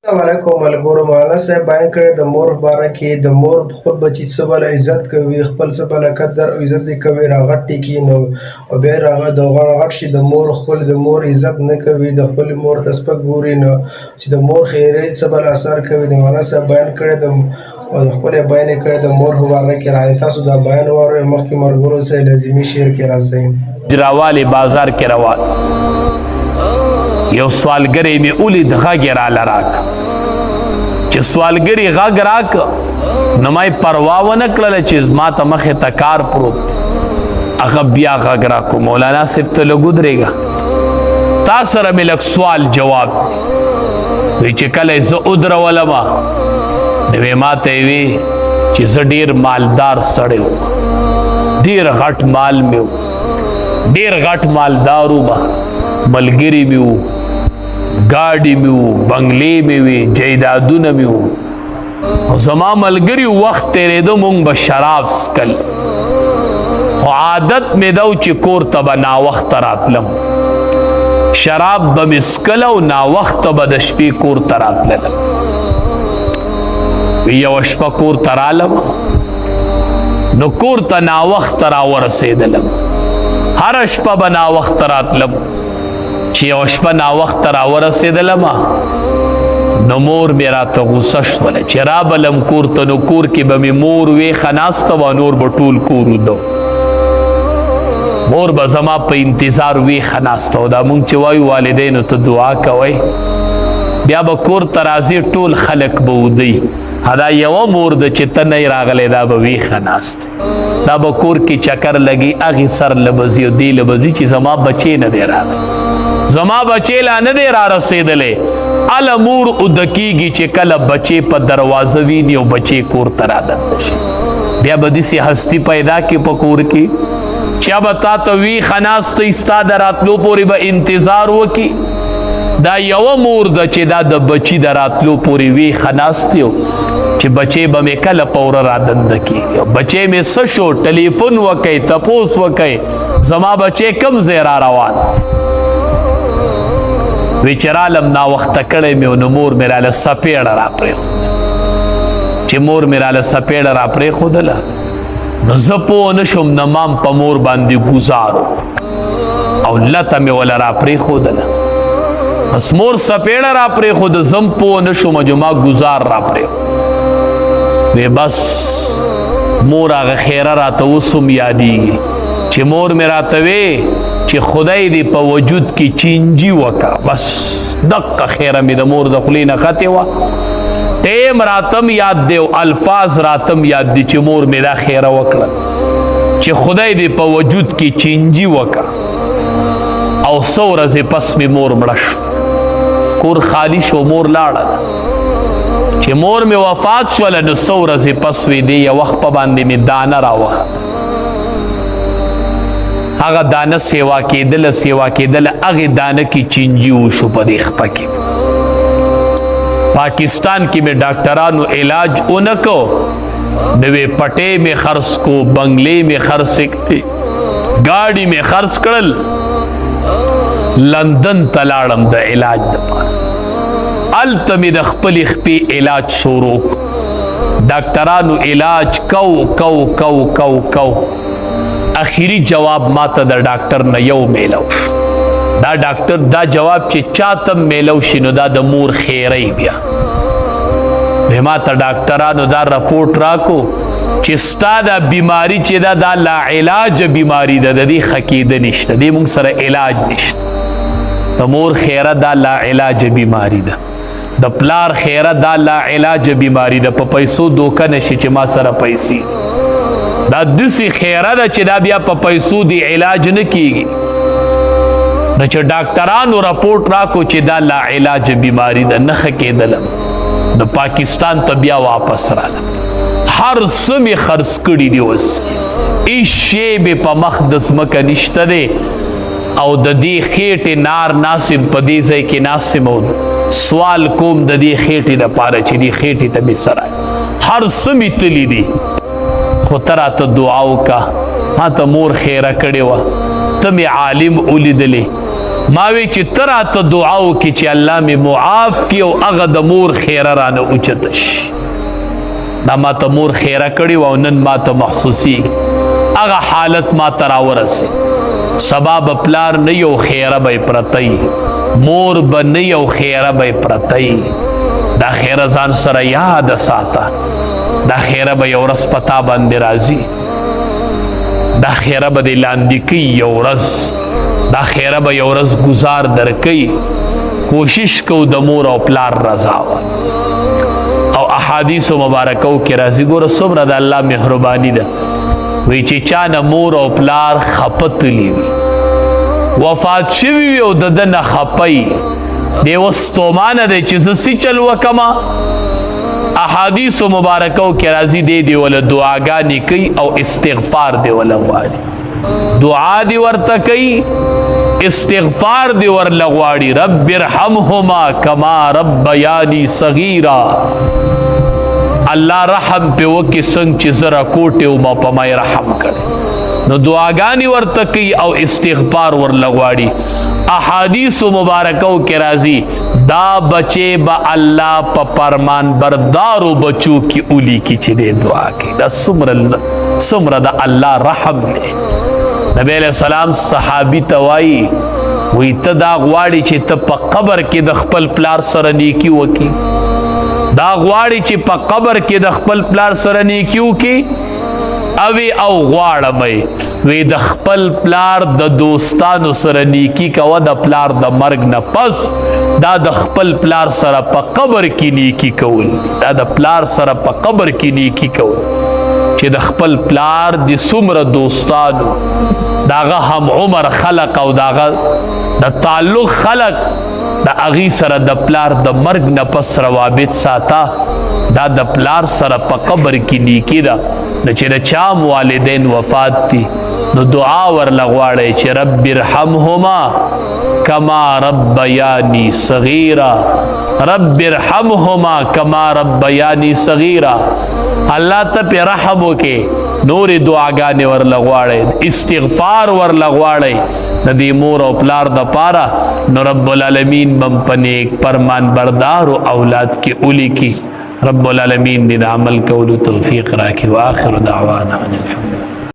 السلام علیکم ملګرو. مولانا صاحب بیان کړی د مور په باره کې د مور خپل بچي څه بله عزت کوي، خپل څه بله قدر او عزت یې کوي، راغټ کېږي او بیا یې د راغټ شي، د مور خپل د مور عزت نه کوي، د خپلې مور ته سپک ګوري، نو چې د مور خیری څه بله اثر کوي. د مولانا صاحب بیان کړی او د خپل بیان یې کړی د مور په باره کې. راځئ تاسو دا بیان واورئ. مخکې ملګرو صاحب لازمي شعر کې راځئ. جراوالی بازار کې روان یو سوالګری مې ولید غږ یې راله راکړه. چې سوالګري غږ راکړه نو ما یې پروا ونه کړله چې زما ته مخې ته کار پروت. هغه بیا غږ راکړو مولانا صاحب ته لږ ودرېږه، تا سره مې لږ سوال جواب. وی چې کله یې زه ودرولمه نو یې ما ته یې وی چې زه ډېر مالدار سړی وم، ډېر غټ مال مې و، ډېر غټ مالدار وم، ملګري مې وو، گاڑی میں ہو، بنگلے میں ہوئی، جائیدادونه میں ہو. زما ملګری وخت تیرے دو مونږ به شراب سکل، خو عادت می دو چې کور ته به ناوخت راتلم، شراب به می سکل او ناوخت به د شپې کور ته راتلم. یو شپه کور ته رالم نو کور ته ناوخت را ورسېدلم، هر شپه به ناوخت راتلم. چې یو شپه ناوخت را ورسېدلم نو مور مې راته غوسه شوله چې رابلم کور ته، نو کور کې به مې مور ویښه ناسته وه، نور به ټول کور وده، مور به زما په انتظار ویښه ناسته وه. دا مونږ چې وایو والدینو ته دعا کوئ، بیا به کور ته راځي ټول خلک به ودی، دا یوه مور ده چې ته نه راغلی دا به ویښه ناست، دا به کور کې چکر لګي، هغې سر لبځي او دې لبځي چې زما بچی نه دی راغلی، زما بچی لا نه دی را رسېدلی. هله مور اوده کېږي چې کله بچی په دروازه ویني او بچی کور ته رادنده شي، بیا به داسې هستي پیدا کړي په کور کې چې به تا ته ویښه ناسته ستا د راتلو پورې به انتظار وکړي. دا یوه مور ده چې دا د بچي د راتلو پورې ویښه ناست یو چې بچی به مې کله پوره رادنده کېږي، بچی مې څه شو، ټلیفون وکئ، تپوس وکئ زما بچی کوم ځای را روان. وی چې رالم ناوخته کړی مې و نو مور مې راله سپېړه را پرېښودله. چې مور مې راله سپېړه را پرېښودله نو زه پوه نه شوم، نه مام په مور باندې ګزار او لته مې وله را پرېښودله. بس مور سپېړه را پرېښوده، زم پوه نه شوم چې ما ګزار را پرېښود. وی بس مور هغه خیره راته اوس هم یادېږي چې مور مې راته وی چې خدای دې په وجود کې چینجي وکړه. بس دقه خیره مې د مور د خولې نه ختې وه، ټیم راتم یاد دی او الفاظ راتم یاد دی چې مور مې دا خیره وکړه چې خدای دې په وجود کې چینجي وکړه. او څو ورځې پس مې مور مړه شو، کور خالی شو، مور لاړه. چې مور مې وفات شوله نو څو ورځې پس وې دې یو وخت په باندې مې دانه راوخته، هغه دانه سیوا کېدله هغې دانه کې چینجي وشو په دې خپه کې. پاکستان کې مې ډاکټرانو علاج ونه کو، نوې پټې مې خرڅ کو، بنگلې مې خرڅ کړې، ګاډي مې خرڅ کړل، لندن ته لاړم د علاج دپاره. هلته مې د خپلې خپې علاج شروع کړو، ډاکټرانو علاج کو اخیری جواب ما ته د ډاکټر نه یو میلو شو. دا ډاکټر دا جواب چې چاته میلو شي نو دا د مور خیری بیا. ما ته ډاکټرانو دا رپورټ راکو چې ستا دا بیماری چې دا لا علاج بیماری ده، د دې ښه کېده نشته، دې مونږ سره علاج نشته. د مور خیره دا لا علاج بیماری ده، د پلار خیره دا لا علاج بیماری ده. په پیسو دوکه نشي چې ما سره پیسې، دا دسی خیره ده چې دا بیا په پیسو دی علاج نه کیږي. نو چې ډاکټرانو رپورټ راکو چې دا لا علاج بیماری ده، نه ښه کېدلم، نو پاکستان ته بیا واپس رالم. هر څه مې خرڅ کړي دي، اوس هېڅ شی مې په مخ د ځمکه نشته دی، او د دې خېټې نار ناسم په دې ځای کې ناسم، او سوال کوم د دې خېټې دپاره چې دې خېټې ته مې سره هر څه مې تلي دي. خو ته راته دعا وکړه، ما ته مور خیره کړې وه، ته مې عالم ولیدلې، ماوی چې ترا ته دعا وکړي چې الله می معاف کړي او هغه د مور خیره رانه اوچته شي. دا ما ته مور خیره کړي او نن ما ته محسوسي هغه حالت ما ته راورسې. سبا به پلار نه یو خیره به پرتی، مور به نه یو خیره به پرتی. دا خیره ځان سره یاد ساته. دا خیره به یو ورځ پتا باندې راځي. دا خیره به دې لاندې کوي یو ورځ. دا خیره به یو ورځ گزار درکوي. کوشش کو د مور او پلار رضا او احادیث مبارکو کې راځي. ګوره څومره د الله مهرباني ده. وی چې چا نه مور او پلار خپتلی وي، وفات شوي وي او د ده نه خپی دی، اوس ستومانه دی چې زه څه چل وکمه. احادیث مبارکو کې راځي دی وله دعاګانې کوي او استغفار دی وله غواړي. دعا دی ورته کوي، استغفار دی ورله غواړي. رب ارحمهما کما ربیانی صغیرا. الله رحم په وکي څنګه چې زرا کوټه او ما په مای رحم کړي. نو دعاګانی ورته کوي او استغفار ورله غواړي. احادیث مبارکو کې راځي دا بچے با الله په فرمان بردارو بچو کی اولی کی چې دې دعا کوي. دا څومره د الله رحم دی. نبی علیہ السلام صحابی توای وی ته دا غواړي چې ته په قبر کې د خپل پلار سره نیکی وکي. دا غواړي چې په قبر کې د خپل پلار سره نیکی وکي او غواړم وی د خپل پلار د دوستانو سره نیکی کوه د پلار د مرګ نه پس. دا د خپل پلار سره په قبر کې نیکی کول. دا د پلار سره په قبر کې نیکی کول چې د خپل پلار د څومره دوستانو داغه هم عمر خلق او داغه د تعلق خلق د اغي سره د پلار د مرګ نه پس روابط ساته. دا د پلار سره په قبر کې نیکی ده. نو چې د چا والدین وفات دي نو دعا ورله غواړئ چې رب ارحمهما کما ربیانی صغیرا. رب ارحمهما کما ربیانی صغیرا. الله ته په رحم وکې. نور دعاګانې ورله غواړئ، استغفار ورله غواړئ د دې مور او پلار د پاره. نو رب العالمین بم په نیک فرمان بردار او اولاد کې اولی کی. رب العالمین دې عمل کولو توفیق راکړي. واخر دعوانا ان الحمد